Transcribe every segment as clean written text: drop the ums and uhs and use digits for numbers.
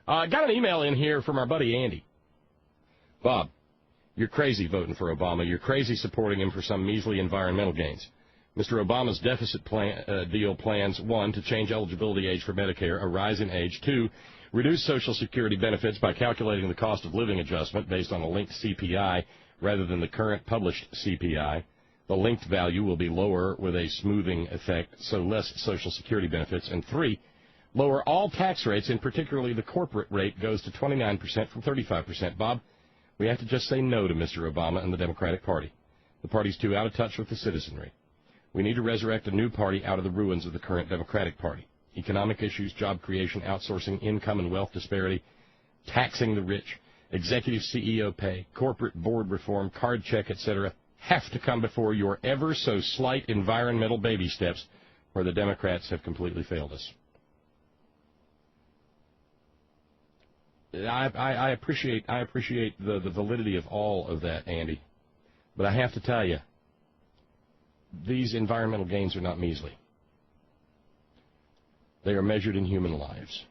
I got an email in here from our buddy Andy. Bob, you're crazy voting for Obama. You're crazy supporting him for some measly environmental gains. Mr. Obama's deficit deal plans, 1, to change eligibility age for Medicare, a rise in age, 2, reduce Social Security benefits by calculating the cost of living adjustment based on a linked CPI rather than the current published CPI. The linked value will be lower with a smoothing effect, so less Social Security benefits. And 3, lower all tax rates, and particularly the corporate rate goes to 29% from 35%. Bob, we have to just say no to Mr. Obama and the Democratic Party. The party's too out of touch with the citizenry. We need to resurrect a new party out of the ruins of the current Democratic Party. Economic issues, job creation, outsourcing, income and wealth disparity, taxing the rich, executive CEO pay, corporate board reform, card check, etc., have to come before your ever so slight environmental baby steps where the Democrats have completely failed us. I appreciate the validity of all of that, Andy, but I have to tell you, these environmental gains are not measly. They are measured in human lives.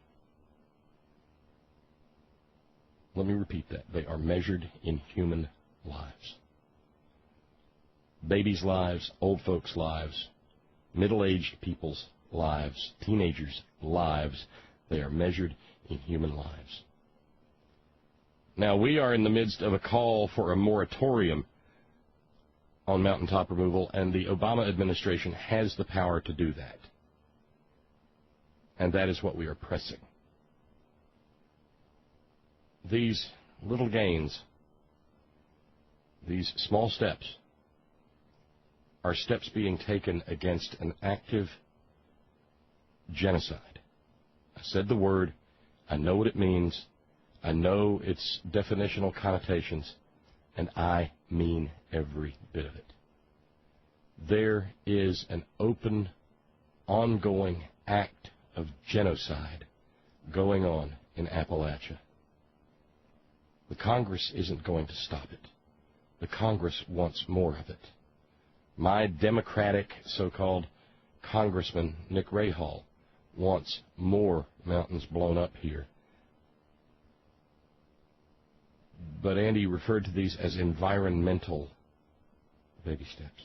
Let me repeat that. They are measured in human lives. Babies' lives, old folks' lives, middle-aged people's lives, teenagers' lives. They are measured in human lives. Now, we are in the midst of a call for a moratorium on mountaintop removal, and the Obama administration has the power to do that. And that is what we are pressing. These little gains, these small steps, are steps being taken against an active genocide. I said the word. I know what it means. I know its definitional connotations, and I mean every bit of it. There is an open, ongoing act of genocide going on in Appalachia. The Congress isn't going to stop it. The Congress wants more of it. My Democratic so-called Congressman, Nick Rahal, wants more mountains blown up here. But Andy referred to these as environmental baby steps.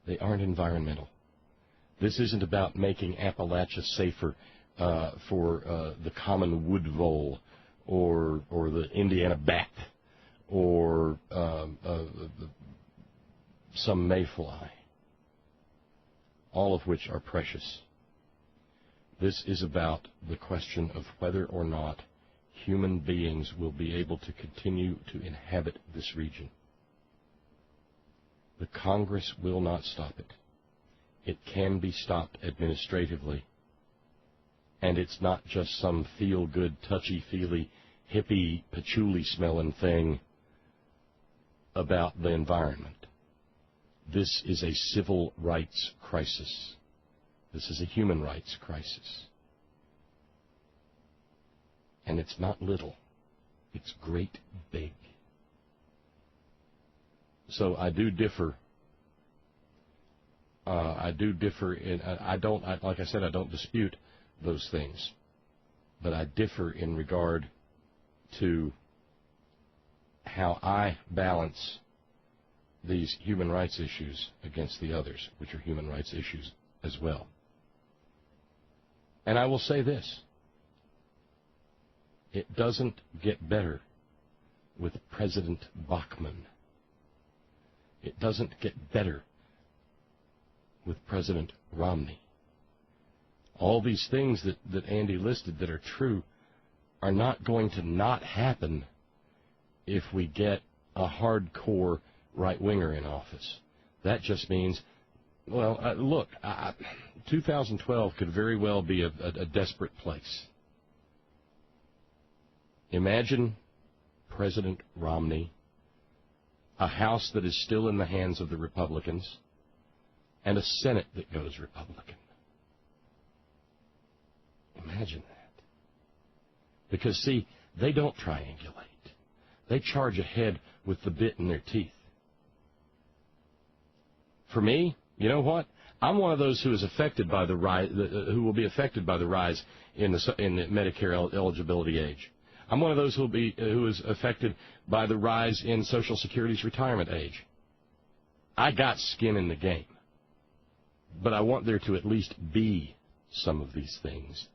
They aren't environmental. This isn't about making Appalachia safer for the common wood vole or the Indiana bat or some mayfly, all of which are precious. This is about the question of whether or not human beings will be able to continue to inhabit this region. The Congress will not stop it. It can be stopped administratively. And it's not just some feel-good, touchy-feely, hippie, patchouli-smelling thing about the environment. This is a civil rights crisis. This is a human rights crisis. And it's not little. It's great big. So I do differ. Like I said, I don't dispute those things. But I differ in regard to how I balance these human rights issues against the others, which are human rights issues as well. And I will say this. It doesn't get better with President Bachmann. It doesn't get better with President Romney. All these things that Andy listed that are true are not going to not happen if we get a hardcore right-winger in office. That just means, well, look, 2012 could very well be a desperate place. Imagine President Romney, a House that is still in the hands of the Republicans, and a Senate that goes Republican. Imagine that. Because, see, they don't triangulate. They charge ahead with the bit in their teeth. For me, you know what? I'm one of those who is affected by the rise, who will be affected by the rise in the Medicare eligibility age. I'm one of those who is affected by the rise in Social Security's retirement age. I got skin in the game, but I want there to at least be some of these things.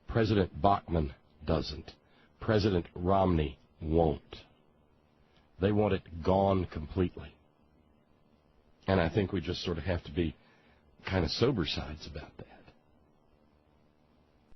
President Bachmann doesn't. President Romney won't. They want it gone completely. And I think we just sort of have to be kind of sober sides about that.